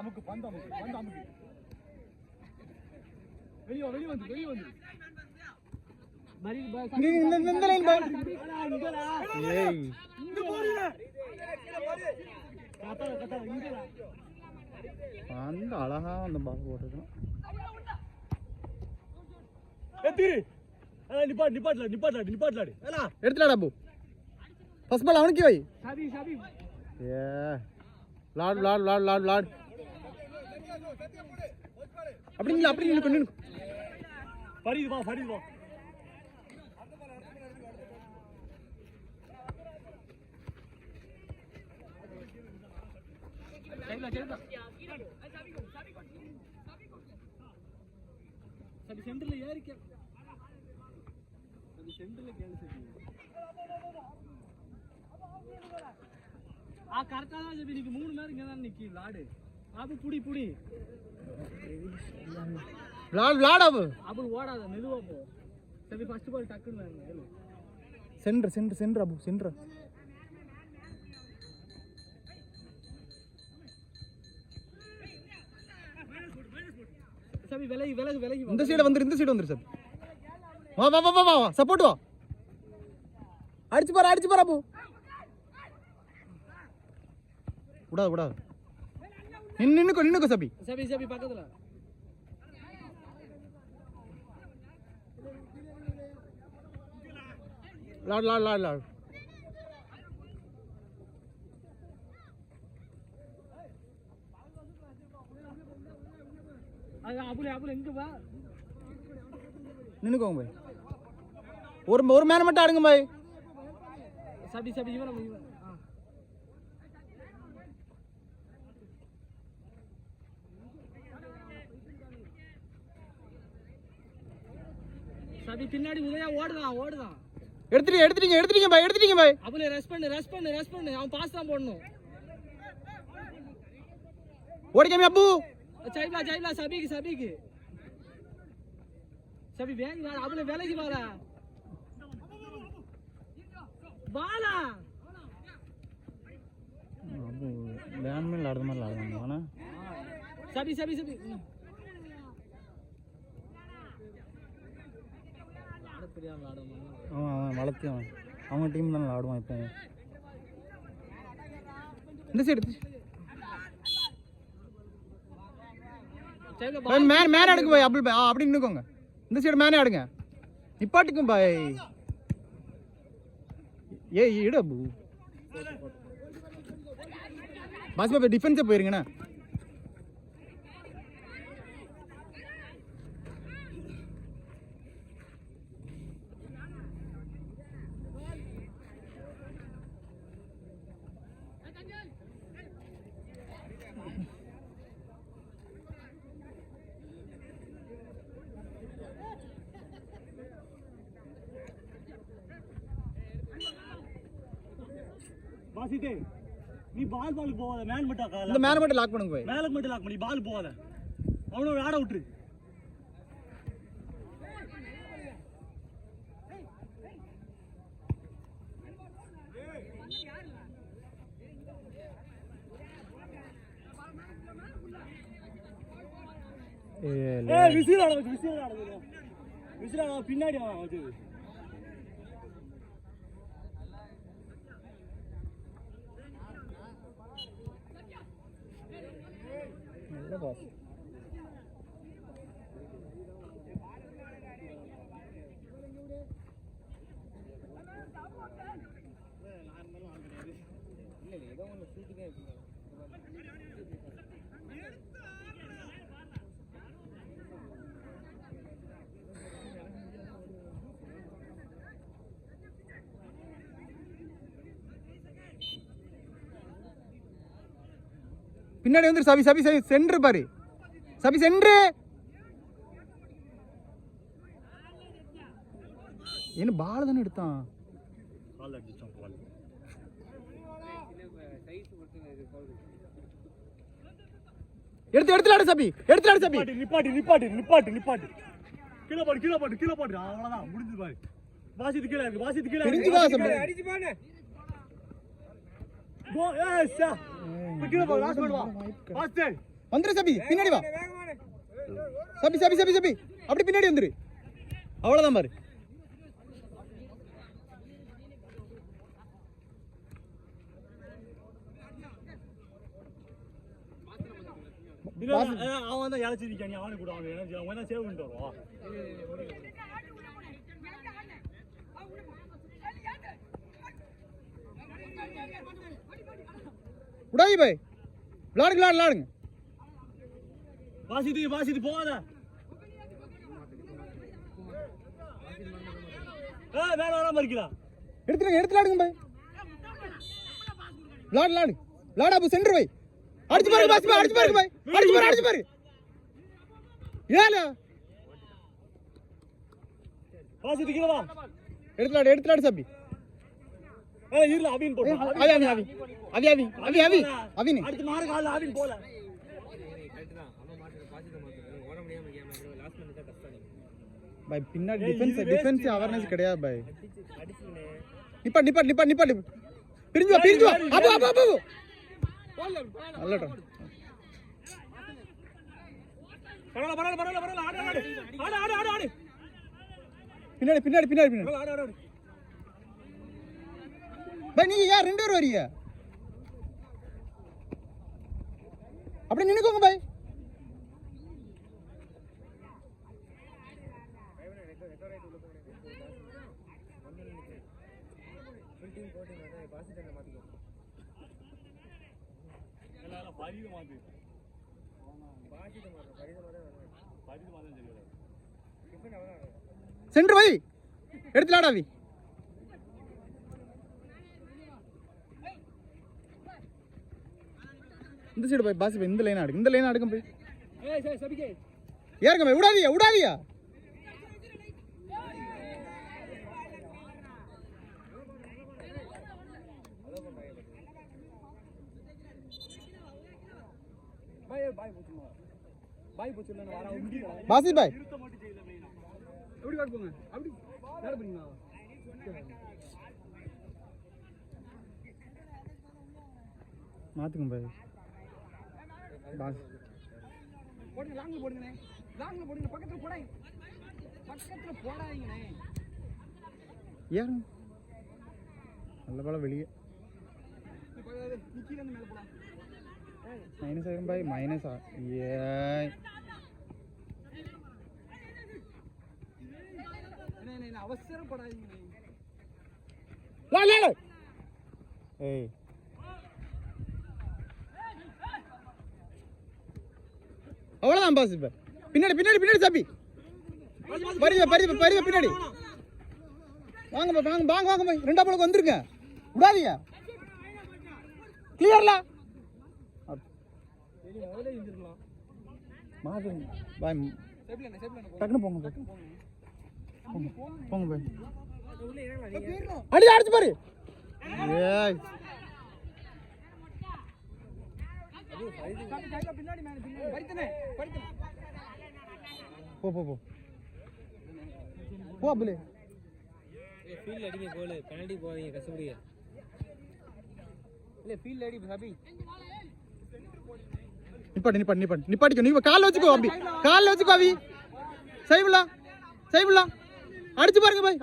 அமுக்கு பந்து அமுக்கு வெளிய வந்து இந்த லைன் பால் ஏய் இங்க போறீங்க கதா இங்கடா அந்த அழகா அந்த பால் போடுறான் ஏத்திரு நிப்பாட்ல ஏலா எடுத்துடா போ ஃபர்ஸ்ட் பால் அவனுக்கு வை சாபி ஏ லாட் அப்படி நின்னு ஃபரீத் வா चलता सभी सेंटर ले यार क्या सभी सेंटर ले खेल सकते आ करता ना जब इनके मूड में गना निकी लाडे अब पुड़ी लाड अब ओड़ा मेलुवा पो सभी फर्स्ट बॉल टक्कर में सेंटर अब सेंटर सभी वेलगी இந்த சைடு வந்துரு சார் வா சப்போர்ட் வா அடிச்சு பாரு அப்போ கூடாது நின்னுக்கோ சபி பக்கத்துல லாட் அபுல எங்க வா நின்னுக்கோங்க பாய் ஒரு மேன் மட்டும் ஆடுங்க பாய் சபி இவன சபி பின்னாடி உதயா ஓடுதான் எடுத்துட்டீங்க பாய் அபுல ரெஸ்ட் பண்ணு அவன் பாஸ் தான் போடணும் ஓடிக்கமே அப்பு चाहिला सभी की सभी वेग वाला आपने वेले की वाला अब बैन में लाड़ना ना सभी வளர்த்து அவங்க டீம் தான் ஆடுவான் இப்போ இந்த சைடு மேன் எடுங்க பாய் அபுல் பாய் அப்படி நின்னுக்கோங்க இந்த சைடு மேனே எடுங்க நிப்பாட்டுக்கும் பாய் இட அபு பாஸ் பாய் டிஃபென்ஸே போயிருங்கண்ணா வாசிதே நீ பால் போவாத மேன் மட்டும் இந்த மேன் மட்டும் லாக் பண்ணுங்க போய் மேலுக்கு மட்டும் லாக் பண்ணி பால் போவாத அவனோட ஆட விட்டுரு விசில் ஆட பின்னாடி வச்சு boss பின்னாடி வந்து சபி சென்டர் பாரு சபி சென்டர் என்ன பால் தானே எடுத்தான் பால் அடிச்சான் பால் எடுத்துலாடு சபி நிப்பாட்டு கீழ போடு அவ்வளவுதான் முடிஞ்சு பாரு வாசித்து கீழ இருக்கு தெரிஞ்சு வா சபி அடிச்சு பானே கோ ஏஷா கீழ போ லாஸ்ட் வா பாஸ்ட் வந்துரு சபி, பின்னாடி வா சபி சபி சபி சபி, அப்படி பின்னாடி வந்துரு. அவ்வளவுதான் பாரு. அவன் தான் இழைச்சிருக்கான், அவனுக்கு கூட அவன் தான் சேவ் பண்ணிட்டு வருவான். உடாயி பாய், விளாடுங்க விளாடுங்க. வாசிட்டு போகாத. வேற வராம இருக்கா, எடுத்துலாடுங்க பாய். விளாடு விளாடு சென்டர் பாய். அடிச்சு பாருங்க பாஸ், அடிச்சு பாருங்க பாய், அடிச்சு பாரு. ஏல வாசிட்டு கீழ வா. எடுத்துலாடு சபி. இருல அவின் போடு. அவி அடுத்து மாறு கால்ல அவின் போல. பாய் பின்னாடி டிஃபென்ஸ் அவேர்னஸ் கிடையாது பாய். நிப்பாட்டு. பிரிஞ்சு வா. அப்பு. அல்லடா. பரவாயில்ல. ஆடு. பின்னாடி. ஆடு. பாய் நீங்க யார் 2 பேர் வரீங்க? அப்படி நின்னுக்கோங்க பாய். சென்டர் பாய், எடுத்துலாடாவி. இந்த சைடு பாய், பாசி பாய், இந்த லைன் அடுங்க போய். ஏறுங்க பாய், விடாதியா. பாசி பாய் எப்படி காட் போங்க, அப்படி யார பண்ணீங்க? மாத்துங்க பாய். பாஸ் போடுங்க, லாங்ல போடுங்கனே. பக்கத்துல போடாதீங்கனே. ஏன் நல்ல பால வெளியே நிக்கில மேல போடா. மைனஸ் ஆகும் பாய், மைனஸா? ஏய் அவசரப்படாதீங்கனே. ல ஏய் அவ்வளவுதான் பாஸ். இப்ப பின்னாடி சாப்பி பரித பின்னாடி வாங்க பாய். 2 பாலுக்கு வந்துருங்க, விடாதீங்க. கிளியர்ல பாய். டக்குனு போங்க பாய். அடிச்சு பாரு. ஏய் போ அபுலே. ஃபீல்ட் அடிங்க, கோல் பெனல்டி போவீங்க, கஷ்டப்படுங்க. இல்ல ஃபீல்ட் அடி சபி. நிப்பாட்டிக்கோ. நீ கால்ல வச்சுக்கோ அபி. அவி. சைவுல அடிச்சு பாருங்க பாய்.